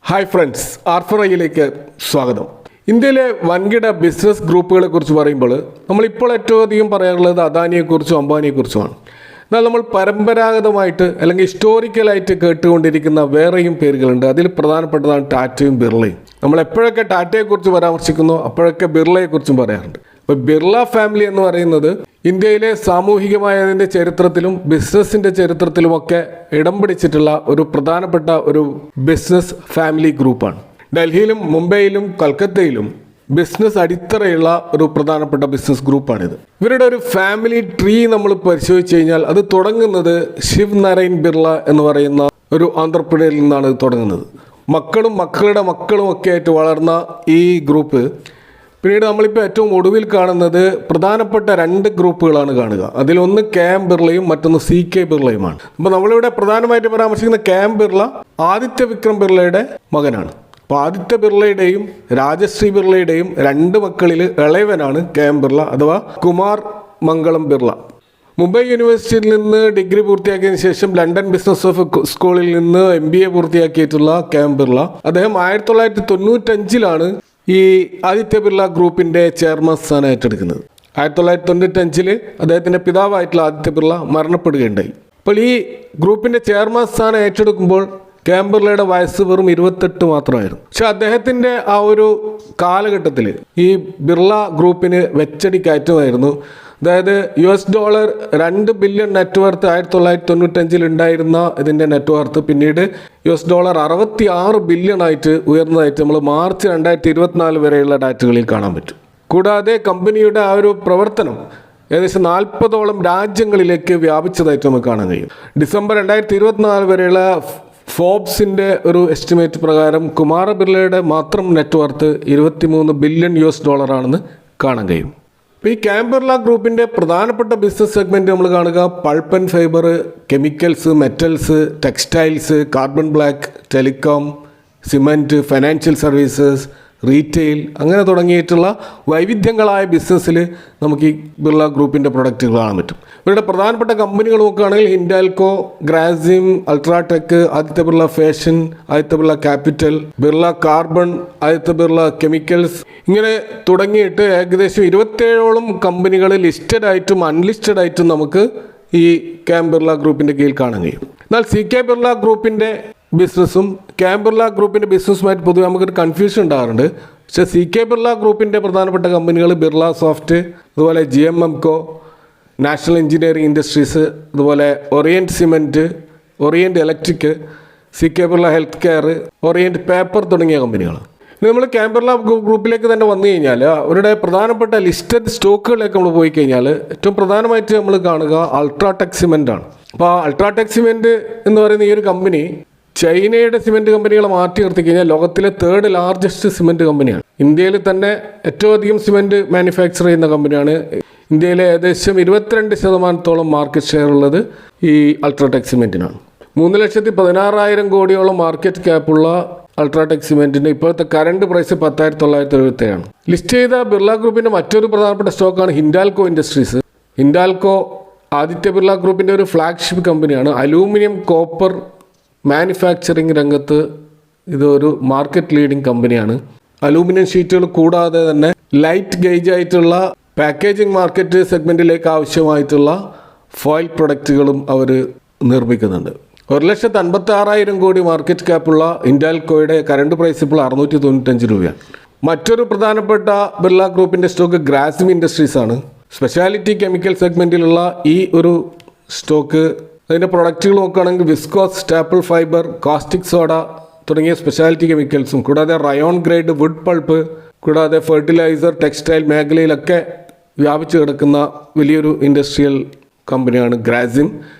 Hi friends, ആർഫറയിലേക്ക് സ്വാഗതം. ഇന്ത്യയിലെ വൻകിട ബിസിനസ് ഗ്രൂപ്പുകളെ കുറിച്ച് പറയുമ്പോൾ നമ്മളിപ്പോൾ ഏറ്റവും അധികം പറയാറുള്ളത് അദാനിയെക്കുറിച്ചും അംബാനിയെക്കുറിച്ചുമാണ്. എന്നാൽ നമ്മൾ പരമ്പരാഗതമായിട്ട് അല്ലെങ്കിൽ ഹിസ്റ്റോറിക്കലായിട്ട് കേട്ടുകൊണ്ടിരിക്കുന്ന വേറെയും പേരുകളുണ്ട്. അതിൽ പ്രധാനപ്പെട്ടതാണ് ടാറ്റയും ബിർളയും. നമ്മൾ എപ്പോഴൊക്കെ ടാറ്റയെക്കുറിച്ച് പരാമർശിക്കുന്നു അപ്പോഴൊക്കെ ബിർളയെക്കുറിച്ചും പറയാറുണ്ട്. അപ്പോൾ ബിർള ഫാമിലി എന്ന് പറയുന്നത് ഇന്ത്യയിലെ സാമൂഹികമായതിൻ്റെ ചരിത്രത്തിലും ബിസിനസ്സിൻ്റെ ചരിത്രത്തിലുമൊക്കെ ഇടം പിടിച്ചിട്ടുള്ള ഒരു പ്രധാനപ്പെട്ട ഒരു ബിസിനസ് ഫാമിലി ഗ്രൂപ്പാണ്. ഡൽഹിയിലും മുംബൈയിലും കൽക്കത്തയിലും ബിസിനസ് അടിത്തറയുള്ള ഒരു പ്രധാനപ്പെട്ട ബിസിനസ് ഗ്രൂപ്പാണിത്. ഇവരുടെ ഒരു ഫാമിലി ട്രീ നമ്മൾ പരിശോധിച്ച് കഴിഞ്ഞാൽ അത് തുടങ്ങുന്നത് ശിവ് നാരായൺ ബിർള എന്ന് പറയുന്ന ഒരു ആന്ത്രപ്രണറിൽ നിന്നാണ് ഇത് തുടങ്ങുന്നത്. മക്കളും മക്കളുടെ മക്കളും ഒക്കെ ആയിട്ട് വളർന്ന ഈ ഗ്രൂപ്പ് പിന്നീട് നമ്മളിപ്പോൾ ഏറ്റവും ഒടുവിൽ കാണുന്നത് പ്രധാനപ്പെട്ട രണ്ട് ഗ്രൂപ്പുകളാണ് കാണുക. അതിലൊന്ന് കെ.എം. ബിർളയും മറ്റൊന്ന് സി.കെ. ബിർളയുമാണ്. അപ്പോൾ നമ്മളിവിടെ പ്രധാനമായിട്ട് പരാമർശിക്കുന്ന കെ.എം. ബിർള ആദിത്യ വിക്രം ബിർളയുടെ മകനാണ്. അപ്പോൾ ആദിത്യ ബിർളയുടെയും രാജശ്രീ ബിർളയുടെയും രണ്ട് മക്കളിൽ ഇളയവനാണ് കെ.എം. ബിർള അഥവാ കുമാർ മംഗളം ബിർള. മുംബൈ യൂണിവേഴ്സിറ്റിയിൽ നിന്ന് ഡിഗ്രി പൂർത്തിയാക്കിയതിനു ശേഷം ലണ്ടൻ ബിസിനസ് സ്കൂളിൽ നിന്ന് MBA പൂർത്തിയാക്കിയിട്ടുള്ള കെ.എം. ബിർള അദ്ദേഹം 1995 ഈ ആദിത്യ ബിർള ഗ്രൂപ്പിൻ്റെ ചെയർമാൻ സ്ഥാനം ഏറ്റെടുക്കുന്നത്. 1995 അദ്ദേഹത്തിൻ്റെ പിതാവായിട്ടുള്ള ആദിത്യ ബിർള മരണപ്പെടുകയുണ്ടായി. അപ്പോൾ ഈ ഗ്രൂപ്പിൻ്റെ ചെയർമാൻ സ്ഥാനം ഏറ്റെടുക്കുമ്പോൾ കെ.എം. ബിർളയുടെ വയസ്സ് വെറും 28 മാത്രമായിരുന്നു. പക്ഷെ അദ്ദേഹത്തിൻ്റെ ആ ഒരു കാലഘട്ടത്തിൽ ഈ ബിർള ഗ്രൂപ്പിന് വെച്ചടി കയറ്റമായിരുന്നു. അതായത് $2 ബില്യൺ നെറ്റ്വർത്ത് 1995 ഉണ്ടായിരുന്ന ഇതിൻ്റെ നെറ്റ്വർത്ത് പിന്നീട് $66 ബില്യൺ ആയിട്ട് ഉയർന്നതായിട്ട് നമ്മൾ മാർച്ച് 2024 വരെയുള്ള ഡാറ്റകളിൽ കാണാൻ പറ്റും. കൂടാതെ കമ്പനിയുടെ ആ ഒരു പ്രവർത്തനം ഏകദേശം 40ഓളം രാജ്യങ്ങളിലേക്ക് വ്യാപിച്ചതായിട്ട് നമുക്ക് കാണാൻ കഴിയും. ഡിസംബർ 2024 വരെയുള്ള ഫോബ്സിൻ്റെ ഒരു എസ്റ്റിമേറ്റ് പ്രകാരം കുമാർ ബിർളയുടെ മാത്രം നെറ്റ്വർത്ത് $23 ബില്യൺ ആണെന്ന് കാണാൻ കഴിയും. ഇപ്പോൾ ഈ കെ.എം. ബിർള ഗ്രൂപ്പിൻ്റെ പ്രധാനപ്പെട്ട ബിസിനസ് സെഗ്മെൻറ്റ് നമ്മൾ കാണുക pulp and fibre, chemicals, metals, textiles, carbon black, telecom, cement, financial services, retail അങ്ങനെ തുടങ്ങിയിട്ടുള്ള വൈവിധ്യങ്ങളായ ബിസിനസ്സിൽ നമുക്ക് ഈ ബിർള ഗ്രൂപ്പിൻ്റെ പ്രൊഡക്റ്റുകൾ കാണാൻ പറ്റും. ഇവരുടെ പ്രധാനപ്പെട്ട കമ്പനികൾ നോക്കുകയാണെങ്കിൽ Hindalco, Grasim, UltraTech, Aditya Birla fashion, Aditya Birla capital, Birla carbon, Aditya Birla chemicals ഇങ്ങനെ തുടങ്ങിയിട്ട് ഏകദേശം 27ഓളം കമ്പനികൾ ലിസ്റ്റഡ് ആയിട്ടും അൺലിസ്റ്റഡ് ആയിട്ടും നമുക്ക് ഈ കെ.എം. ബിർള ഗ്രൂപ്പിൻ്റെ കീഴിൽ കാണാൻ കഴിയും. എന്നാൽ സി.കെ. ബിർള ഗ്രൂപ്പിൻ്റെ ബിസിനസ്സും കെ.എം. ബിർള ഗ്രൂപ്പിൻ്റെ ബിസിനസ്സുമായിട്ട് പൊതുവെ നമുക്കൊരു കൺഫ്യൂഷൻ ഉണ്ടാകാറുണ്ട്. പക്ഷേ സി.കെ. ബിർള ഗ്രൂപ്പിൻ്റെ പ്രധാനപ്പെട്ട കമ്പനികൾ ബിർള സോഫ്റ്റ്, അതുപോലെ GMMCO, നാഷണൽ എഞ്ചിനീയറിംഗ് ഇൻഡസ്ട്രീസ്, അതുപോലെ Orient cement, Orient electric, C K. Birla health care, Orient paper തുടങ്ങിയ കമ്പനികളാണ്. ഇനി നമ്മൾ കെ.എം. ബിർള ഗ്രൂപ്പിലേക്ക് തന്നെ വന്നു കഴിഞ്ഞാൽ അവരുടെ പ്രധാനപ്പെട്ട ലിസ്റ്റഡ് സ്റ്റോക്കുകളിലേക്ക് നമ്മൾ പോയി കഴിഞ്ഞാൽ ഏറ്റവും പ്രധാനമായിട്ട് നമ്മൾ കാണുക അൾട്രാടെക് സിമെൻ്റ് ആണ്. അപ്പോൾ അൾട്രാടെക് സിമെൻറ്റ് എന്ന് പറയുന്ന ഈ ഒരു കമ്പനി ചൈനയുടെ സിമെൻറ്റ് കമ്പനികളെ മാറ്റി നിർത്തി കഴിഞ്ഞാൽ ലോകത്തിലെ 3rd ലാർജസ്റ്റ് സിമെൻറ്റ് കമ്പനിയാണ്. ഇന്ത്യയിൽ തന്നെ ഏറ്റവും അധികം സിമെൻറ്റ് മാനുഫാക്ചർ ചെയ്യുന്ന കമ്പനിയാണ്. ഇന്ത്യയിലെ ഏകദേശം 22% മാർക്കറ്റ് ഷെയർ ഉള്ളത് ഈ അൾട്രാടെക് സിമെൻറ്റിനാണ്. 3,16,000 കോടിയോളം മാർക്കറ്റ് ക്യാപ്പുള്ള അൾട്രാടെക് സിമെൻറ്റിൻ്റെ ഇപ്പോഴത്തെ കറണ്ട് പ്രൈസ് 10,977 ലിസ്റ്റ് ചെയ്ത ബിർള ഗ്രൂപ്പിൻ്റെ മറ്റൊരു പ്രധാനപ്പെട്ട സ്റ്റോക്കാണ് ഹിൻഡാൽകോ ഇൻഡസ്ട്രീസ്. ഹിൻഡാൽകോ ആദിത്യ ബിർള ഗ്രൂപ്പിൻ്റെ ഒരു ഫ്ലാഗ്ഷിപ്പ് കമ്പനിയാണ്. അലൂമിനിയം, കോപ്പർ മാനുഫാക്ചറിങ് രംഗത്ത് ഇതൊരു മാർക്കറ്റ് ലീഡിംഗ് കമ്പനിയാണ്. അലൂമിനിയം ഷീറ്റുകൾ കൂടാതെ തന്നെ ലൈറ്റ് ഗേജ് ആയിട്ടുള്ള പാക്കേജിംഗ് മാർക്കറ്റ് സെഗ്മെൻറ്റിലേക്ക് ആവശ്യമായിട്ടുള്ള ഫോയിൽ പ്രൊഡക്റ്റുകളും അവർ നിർമ്മിക്കുന്നുണ്ട്. 1,56,000 കോടി മാർക്കറ്റ് ക്യാപ്പുള്ള ഹിൻഡാൽകോയുടെ കറണ്ട് പ്രൈസ് ഇപ്പോൾ 695 രൂപയാണ്. മറ്റൊരു പ്രധാനപ്പെട്ട ബിർള ഗ്രൂപ്പിൻ്റെ സ്റ്റോക്ക് ഗ്രാസിം ഇൻഡസ്ട്രീസ് ആണ്. സ്പെഷ്യാലിറ്റി കെമിക്കൽ സെഗ്മെൻറ്റിലുള്ള ഈ ഒരു സ്റ്റോക്ക് അതിൻ്റെ പ്രൊഡക്റ്റുകൾ നോക്കുകയാണെങ്കിൽ viscose, staple fibre, caustic soda തുടങ്ങിയ സ്പെഷ്യാലിറ്റി കെമിക്കൽസും കൂടാതെ റയോൺ ഗ്രേഡ് വുഡ് പൾപ്പ് കൂടാതെ ഫെർട്ടിലൈസർ, ടെക്സ്റ്റൈൽ മേഖലയിലൊക്കെ വ്യാപിച്ചു കിടക്കുന്ന വലിയൊരു ഇൻഡസ്ട്രിയൽ കമ്പനിയാണ് ഗ്രാസിം.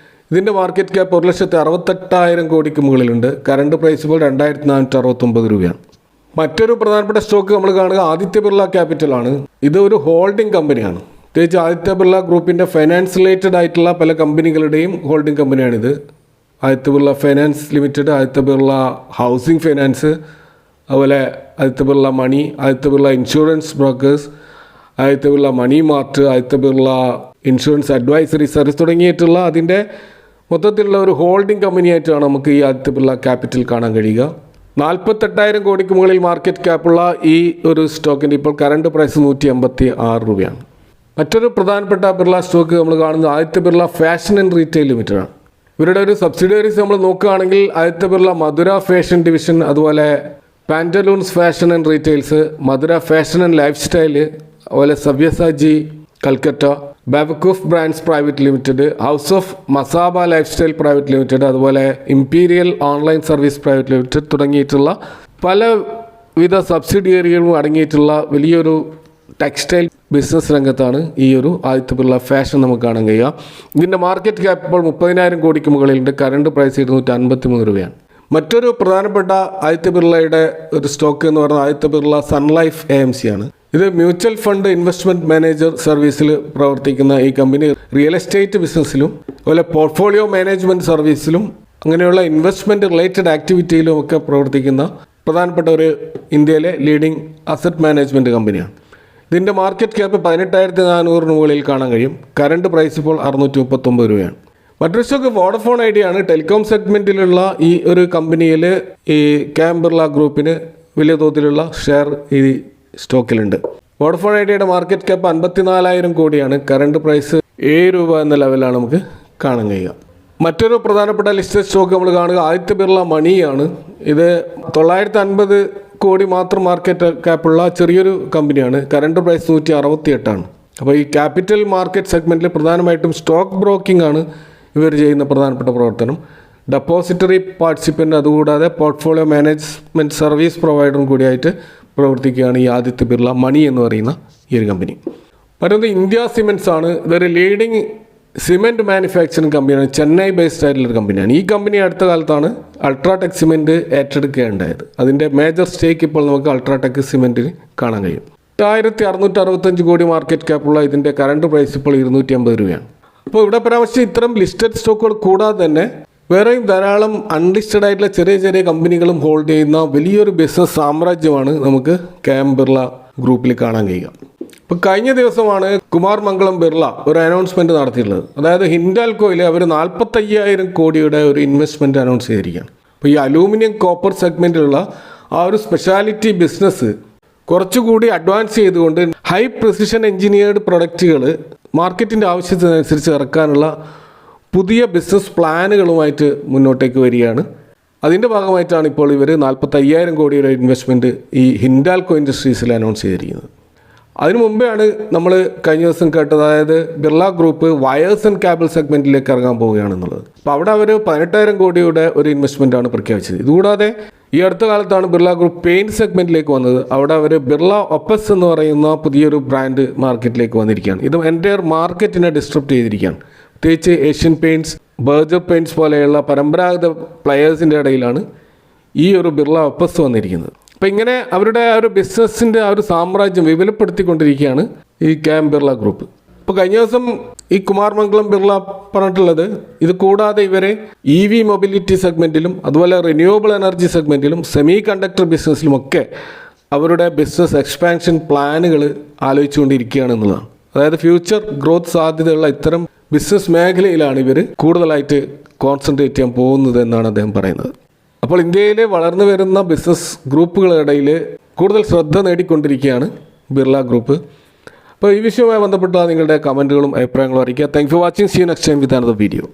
ഇതിൻ്റെ മാർക്കറ്റ് ക്യാപ്പ് 1,68,000 കോടിക്ക് മുകളിലുണ്ട്. കറണ്ട് പ്രൈസ് ഇപ്പോൾ 2,469 രൂപയാണ്. മറ്റൊരു പ്രധാനപ്പെട്ട സ്റ്റോക്ക് നമ്മൾ കാണുക ആദിത്യ ബിർള ക്യാപിറ്റൽ ആണ്. ഇത് ഒരു ഹോൾഡിംഗ് കമ്പനിയാണ്. പ്രത്യേകിച്ച് ആദിത്യ ബിർള ഗ്രൂപ്പിൻ്റെ ഫൈനാൻസ് റിലേറ്റഡ് ആയിട്ടുള്ള പല കമ്പനികളുടെയും ഹോൾഡിംഗ് കമ്പനിയാണിത്. Aditya Birla finance limited, Aditya Birla housing finance, അതുപോലെ Aditya Birla money, Aditya Birla insurance brokers, Aditya Birla money mart, Aditya Birla insurance advisory service തുടങ്ങിയിട്ടുള്ള അതിൻ്റെ മൊത്തത്തിലുള്ള ഒരു ഹോൾഡിംഗ് കമ്പനിയായിട്ടാണ് നമുക്ക് ഈ ആദിത്യ ബിർള ക്യാപിറ്റൽ കാണാൻ കഴിയുക. 48,000 കോടിക്ക് മുകളിൽ മാർക്കറ്റ് ക്യാപ്പുള്ള ഈ ഒരു സ്റ്റോക്കിൻ്റെ ഇപ്പോൾ കറണ്ട് പ്രൈസ് 186 രൂപയാണ്. മറ്റൊരു പ്രധാനപ്പെട്ട ബിർള സ്റ്റോക്ക് നമ്മൾ കാണുന്നത് Aditya Birla fashion and retail ലിമിറ്റഡാണ്. ഇവരുടെ ഒരു സബ്സിഡിയറീസ് നമ്മൾ നോക്കുകയാണെങ്കിൽ ആദിത്യ ബിർള മധുര ഫാഷൻ ഡിവിഷൻ, അതുപോലെ Pantaloons fashion and retails, Madura fashion and lifestyle, അതുപോലെ സവ്യസാജി കൽക്കട്ട, ബാബക്കോഫ് brands private limited, house of Masaba lifestyle private limited, അതുപോലെ imperial online service private limited തുടങ്ങിയിട്ടുള്ള പലവിധ സബ്സിഡിയറികളും അടങ്ങിയിട്ടുള്ള വലിയൊരു ടെക്സ്റ്റൈൽ ബിസിനസ് രംഗത്താണ് ഈ ഒരു ആദിത്യ ബിർള ഫാഷൻ നമുക്ക് കാണാൻ കഴിയുക. ഇതിൻ്റെ മാർക്കറ്റ് ക്യാപ്പ് ഇപ്പോൾ 30,000 കോടിക്ക് മുകളിലുണ്ട്. കറണ്ട് പ്രൈസ് 253 രൂപയാണ്. മറ്റൊരു പ്രധാനപ്പെട്ട ആദിത്യ ബിർളയുടെ ഒരു സ്റ്റോക്ക് എന്ന് പറയുന്നത് Aditya Birla sun life AMC ആണ്. ഇത് മ്യൂച്വൽ ഫണ്ട് ഇൻവെസ്റ്റ്മെൻറ്റ് മാനേജർ സർവീസിൽ പ്രവർത്തിക്കുന്ന ഈ കമ്പനി റിയൽ എസ്റ്റേറ്റ് ബിസിനസ്സിലും അതുപോലെ പോർട്ട്ഫോളിയോ മാനേജ്മെൻറ്റ് സർവീസിലും അങ്ങനെയുള്ള ഇൻവെസ്റ്റ്മെൻറ്റ് റിലേറ്റഡ് ആക്ടിവിറ്റിയിലും ഒക്കെ പ്രവർത്തിക്കുന്ന പ്രധാനപ്പെട്ട ഒരു ഇന്ത്യയിലെ ലീഡിംഗ് അസറ്റ് മാനേജ്മെൻറ്റ് കമ്പനിയാണ്. ഇതിൻ്റെ മാർക്കറ്റ് ക്യാപ്പ് 18,400 മുകളിൽ കാണാൻ കഴിയും. കറണ്ട് പ്രൈസ് ഇപ്പോൾ 639 രൂപയാണ്. മറ്റൊരു സ്റ്റോക്ക് വോഡഫോൺ ഐഡിയ ആണ്. ടെലികോം സെഗ്മെൻറ്റിലുള്ള ഈ ഒരു കമ്പനിയിൽ ഈ ക്യാം ബിർള ഗ്രൂപ്പിന് വലിയ തോതിലുള്ള ഷെയർ ഈ സ്റ്റോക്കിലുണ്ട്. വോഡഫോൺ ഐഡിയയുടെ മാർക്കറ്റ് ക്യാപ്പ് 54,000 കോടിയാണ്. കറണ്ട് പ്രൈസ് 7 രൂപ എന്ന ലെവലാണ് നമുക്ക് കാണാൻ കഴിയുക. മറ്റൊരു പ്രധാനപ്പെട്ട ലിസ്റ്റഡ് സ്റ്റോക്ക് നമ്മൾ കാണുക ആദിത്യ ബിർള മണിയാണ്. ഇത് 950 കോടി മാത്രം മാർക്കറ്റ് ക്യാപ്പുള്ള ചെറിയൊരു കമ്പനിയാണ്. കറണ്ട് പ്രൈസ് 168 അപ്പോൾ ഈ ക്യാപിറ്റൽ മാർക്കറ്റ് സെഗ്മെൻറ്റിൽ പ്രധാനമായിട്ടും സ്റ്റോക്ക് ബ്രോക്കിംഗ് ആണ് ഇവർ ചെയ്യുന്ന പ്രധാനപ്പെട്ട പ്രവർത്തനം. ഡെപ്പോസിറ്ററി പാർട്ടിസിപ്പൻ്റ്, അതുകൂടാതെ പോർട്ട്ഫോളിയോ മാനേജ്മെൻറ്റ് സർവീസ് പ്രൊവൈഡറും കൂടിയായിട്ട് പ്രവർത്തിക്കുകയാണ് ഈ ആദിത്യ ബിർള മണി എന്ന് പറയുന്ന ഈ ഒരു കമ്പനി. മറ്റൊന്ന് ഇന്ത്യ സിമെൻറ്റ്സ് ആണ്. ഇതൊരു ലീഡിങ് സിമെൻറ്റ് മാനുഫാക്ചറിങ് കമ്പനിയാണ്. ചെന്നൈ ബേസ്ഡ് ആയിട്ടുള്ളൊരു കമ്പനിയാണ്. ഈ കമ്പനി അടുത്ത കാലത്താണ് അൾട്രാടെക് സിമെൻറ്റ് ഏറ്റെടുക്കുകയുണ്ടായത്. അതിൻ്റെ മേജർ സ്റ്റേക്ക് ഇപ്പോൾ നമുക്ക് അൾട്രാടെക് സിമെൻറ്റിന് കാണാൻ കഴിയും. 1665 കോടി മാർക്കറ്റ് ക്യാപ്പുള്ള ഇതിൻ്റെ കറണ്ട് പ്രൈസ് ഇപ്പോൾ 250 രൂപയാണ്. അപ്പോൾ ഇവിടെ പരാമർശിച്ച ഇത്തരം ലിസ്റ്റഡ് സ്റ്റോക്കുകൾ കൂടാതെ തന്നെ വേറെയും ധാരാളം അൺലിസ്റ്റഡ് ആയിട്ടുള്ള ചെറിയ ചെറിയ കമ്പനികളും ഹോൾഡ് ചെയ്യുന്ന വലിയൊരു ബിസിനസ് സാമ്രാജ്യമാണ് നമുക്ക് ക്യാം ബിർള ഗ്രൂപ്പിൽ കാണാൻ കഴിയുക. ഇപ്പോൾ കഴിഞ്ഞ ദിവസമാണ് കുമാർ മംഗളം ബിർള ഒരു അനൗൺസ്മെൻറ്റ് നടത്തിയിട്ടുള്ളത്. അതായത് ഹിൻഡാൽകോയിൽ അവർ 45,000 കോടിയുടെ ഒരു ഇൻവെസ്റ്റ്മെൻറ്റ് അനൗൺസ് ചെയ്തിരിക്കുകയാണ്. അപ്പോൾ ഈ അലൂമിനിയം കോപ്പർ സെഗ്മെൻറ്റിലുള്ള ആ ഒരു സ്പെഷ്യാലിറ്റി ബിസിനസ് കുറച്ചുകൂടി അഡ്വാൻസ് ചെയ്തുകൊണ്ട് ഹൈ പ്രിസിഷൻ എഞ്ചിനീയർഡ് പ്രൊഡക്റ്റുകൾ മാർക്കറ്റിൻ്റെ ആവശ്യത്തിനനുസരിച്ച് ഇറക്കാനുള്ള പുതിയ ബിസിനസ് പ്ലാനുകളുമായിട്ട് മുന്നോട്ടേക്ക് വരികയാണ്. അതിൻ്റെ ഭാഗമായിട്ടാണ് ഇപ്പോൾ ഇവർ 45,000 കോടിയുടെ ഇൻവെസ്റ്റ്മെൻറ്റ് ഈ ഹിൻഡാൽകോ ഇൻഡസ്ട്രീസിൽ അനൗൺസ് ചെയ്തിരിക്കുന്നത്. അതിനു മുമ്പെയാണ് നമ്മൾ കഴിഞ്ഞ ദിവസം കേട്ടത്, അതായത് Birla group wires and cable സെഗ്മെൻറ്റിലേക്ക് ഇറങ്ങാൻ പോവുകയാണെന്നുള്ളത്. അപ്പോൾ അവിടെ അവർ 18,000 കോടിയുടെ ഒരു ഇൻവെസ്റ്റ്മെൻറ്റാണ് പ്രഖ്യാപിച്ചത്. ഇതുകൂടാതെ ഈ അടുത്ത കാലത്താണ് ബിർള ഗ്രൂപ്പ് പെയിൻറ്റ് സെഗ്മെൻറ്റിലേക്ക് വന്നത്. അവിടെ അവർ ബിർള ഒപ്പസ് എന്ന് പറയുന്ന പുതിയൊരു ബ്രാൻഡ് മാർക്കറ്റിലേക്ക് വന്നിരിക്കുകയാണ്. ഇത് എൻ്റയർ മാർക്കറ്റിനെ ഡിസ്ട്രപ്റ്റ് ചെയ്തിരിക്കുകയാണ്. പ്രത്യേകിച്ച് ഏഷ്യൻ പെയിൻറ്റ്സ്, ബർജർ പെയിൻറ്റ്സ് പോലെയുള്ള പരമ്പരാഗത പ്ലെയേഴ്സിൻ്റെ ഇടയിലാണ് ഈ ഒരു ബിർള ഒപ്പസ് വന്നിരിക്കുന്നത്. അപ്പോൾ ഇങ്ങനെ അവരുടെ ആ ഒരു ബിസിനസ്സിൻ്റെ ആ ഒരു സാമ്രാജ്യം വിപുലപ്പെടുത്തിക്കൊണ്ടിരിക്കുകയാണ് ഈ ക്യാം ബിർള ഗ്രൂപ്പ്. അപ്പോൾ കഴിഞ്ഞ ദിവസം ഈ കുമാർ മംഗളം ബിർള പറഞ്ഞിട്ടുള്ളത്, ഇത് കൂടാതെ ഇവരെ EV മൊബിലിറ്റി സെഗ്മെൻറ്റിലും അതുപോലെ റിന്യൂവബിൾ എനർജി സെഗ്മെൻറ്റിലും സെമി കണ്ടക്ടർ ബിസിനസ്സിലുമൊക്കെ അവരുടെ ബിസിനസ് എക്സ്പാൻഷൻ പ്ലാനുകൾ ആലോചിച്ചുകൊണ്ടിരിക്കുകയാണ് എന്നുള്ളതാണ്. അതായത് ഫ്യൂച്ചർ ഗ്രോത്ത് സാധ്യതയുള്ള ഇത്തരം ബിസിനസ് മേഖലയിലാണ് ഇവർ കൂടുതലായിട്ട് കോൺസെൻട്രേറ്റ് ചെയ്യാൻ പോകുന്നത് എന്നാണ് അദ്ദേഹം പറയുന്നത്. അപ്പോൾ ഇന്ത്യയിലെ വളർന്നു വരുന്ന ബിസിനസ് ഗ്രൂപ്പുകളുടെ ഇടയിൽ കൂടുതൽ ശ്രദ്ധ നേടിക്കൊണ്ടിരിക്കുകയാണ് ബിർള ഗ്രൂപ്പ്. അപ്പോൾ ഈ വിഷയവുമായി ബന്ധപ്പെട്ട നിങ്ങളുടെ കമൻറ്റുകളും അഭിപ്രായങ്ങളും അറിയിക്കുക. Thank you for watching. See you next time with another video.